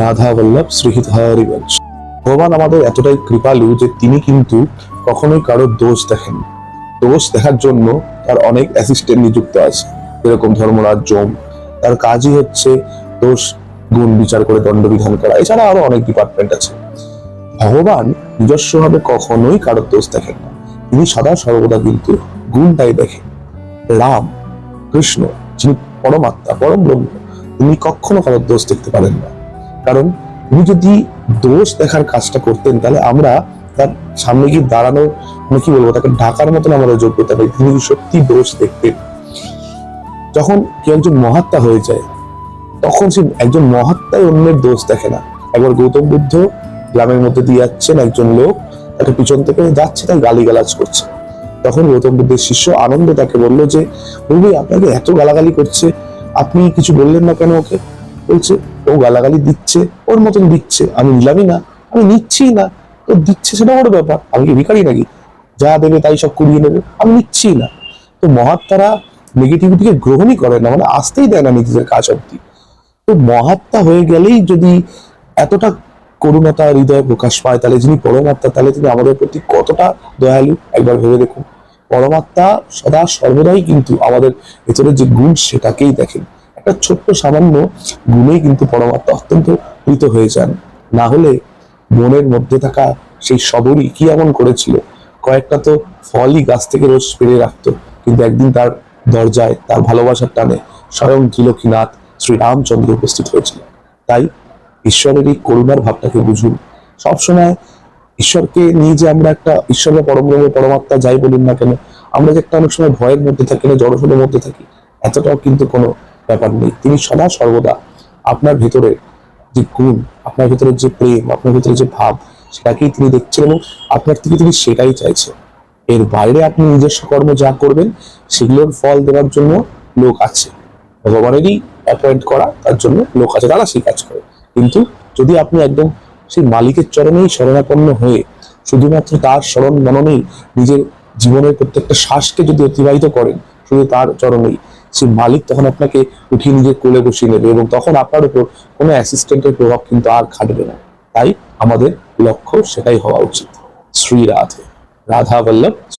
রাধা বল্লভ শ্রীহিত হরিবংশ। ভগবান আমাদের এতটাই কৃপালু যে তিনি কিন্তু কখনোই কারোর দোষ দেখেন। দোষ দেখার জন্য তার অনেক অ্যাসিস্ট্যান্ট নিযুক্ত আছে, যেরকম ধর্মরাজ যম। তার কাজই হচ্ছে দোষ গুণ বিচার করে দণ্ডবিধান করা। এছাড়া আরো অনেক ডিপার্টমেন্ট আছে। ভগবান নিজস্বভাবে কখনোই কারোর দোষ দেখেন না, তিনি সদা সর্বদা কিন্তু গুণটাই দেখেন। রাম কৃষ্ণ যিনি পরমাত্মা পরম ব্রহ্ম, তিনি কখনো কারোর দোষ দেখতে পারেন না। কারণ তিনি যদি দোষ দেখার কাজটা করতেন তাহলে আমরা তার সামনে গিয়ে দাঁড়ানো, মানে কি বলবো, তাকে ঢাকার মতন আমাদের যোগ্যতা নেই। তিনি সত্যি দোষ দেখতেন। যখন কেউ একজন মহাত্মা হয়ে যায় তখন সে একজন মহাত্মাই অন্যের দোষ দেখে না। একবার গৌতম বুদ্ধ গ্রামের মধ্যে দিয়ে যাচ্ছেন, একজন লোক তাকে পিছন থেকে যাচ্ছে, তাই গালিগালাজ করছে। তখন গৌতম বুদ্ধের শিষ্য আনন্দ তাকে বললো যে, বলবি আপনাকে এত গালাগালি করছে, আপনি কিছু বললেন না কেন ওকে? বলছে, ও গালাগালি দিচ্ছে, ওর মতন দিচ্ছে, আমি নিলামই না, আমি নিচ্ছি না। তো দিচ্ছে সেটা বড় ব্যাপার, আমি কি ভিখারি নাকি? যা দেবে তাই সব কুড়িয়ে নেবে, আমি নিচ্ছি না। তো মহাত্মারা নেগেটিভিটিকে গ্রহণই করে না, মানে আসতেই দেয় না নিজেদের কাজ অব্দি। তো মহাত্মা হয়ে গেলেই যদি এতটা করুণতা হৃদয়ে প্রকাশ পায়, তাহলে যিনি পরমাত্মা, তাহলে তিনি আমাদের প্রতি কতটা দয়ালু একবার ভেবে দেখুন। পরমাত্মা সদা সর্বদাই কিন্তু আমাদের ভেতরে যে গুণ সেটাকেই দেখেন। একটা ছোট্ট সামান্য গুণেই কিন্তু পরমাত্মা অত্যন্ত প্রীত হয়ে যান। না হলে মনের মধ্যে থাকা সেই সবরই কি এমন করেছিল, কয়েকটা তো ফলই গাছ থেকে রোজ পেড়ে রাখতো, কিন্তু একদিন তার দরজায় তার ভালোবাসার টানে স্বয়ং ত্রিলোকীনাথ শ্রীরামচন্দ্র উপস্থিত হয়েছিল। তাই ঈশ্বরের এই করুণার ভাবটাকে বুঝুন। সবসময় ঈশ্বরকে নিয়ে যে আমরা একটা ঈশ্বর বা পরমব্রহ্ম পরমাত্মা যাই বলুন না কেন, আমরা যে একটা অনেক সময় ভয়ের মধ্যে থাকি না, জড়সড়ের মধ্যে থাকি, এতটাও কিন্তু কোনো ব্যাপার নেই। তিনি সদা সর্বদা আপনার ভেতরে যে গুণ, আপনার ভেতরে যে প্রেম, আপনার ভেতরে যে ভাব, সেটাকেই তিনি দেখছেন এবং আপনার থেকে তিনি সেটাই চাইছেন। এর বাইরে আপনি নিজস্ব কর্ম যা করবেন সেগুলোর ফল দেওয়ার জন্য লোক আছে, ভগবানেরই অ্যাপয়েন্ট করা, তার জন্য লোক আছে, তারা সেই কাজ করে। কিন্তু যদি আপনি একদম সেই মালিকের চরণেই শরণাপন্ন হয়ে শুধুমাত্র তার স্মরণ মননেই নিজের জীবনের প্রত্যেকটা শ্বাসকে যদি অতিবাহিত করেন শুধু তার চরণেই, সেই মালিক তখন আপনাকে উঠিয়ে নিজের কোলে বসিয়ে নেবে এবং তখন আপনার উপর কোনো অ্যাসিস্ট্যান্টের প্রভাব কিন্তু আর খাটবে না। তাই আমাদের লক্ষ্য সেটাই হওয়া উচিত। শ্রী রাধে, রাধা বল্লভ।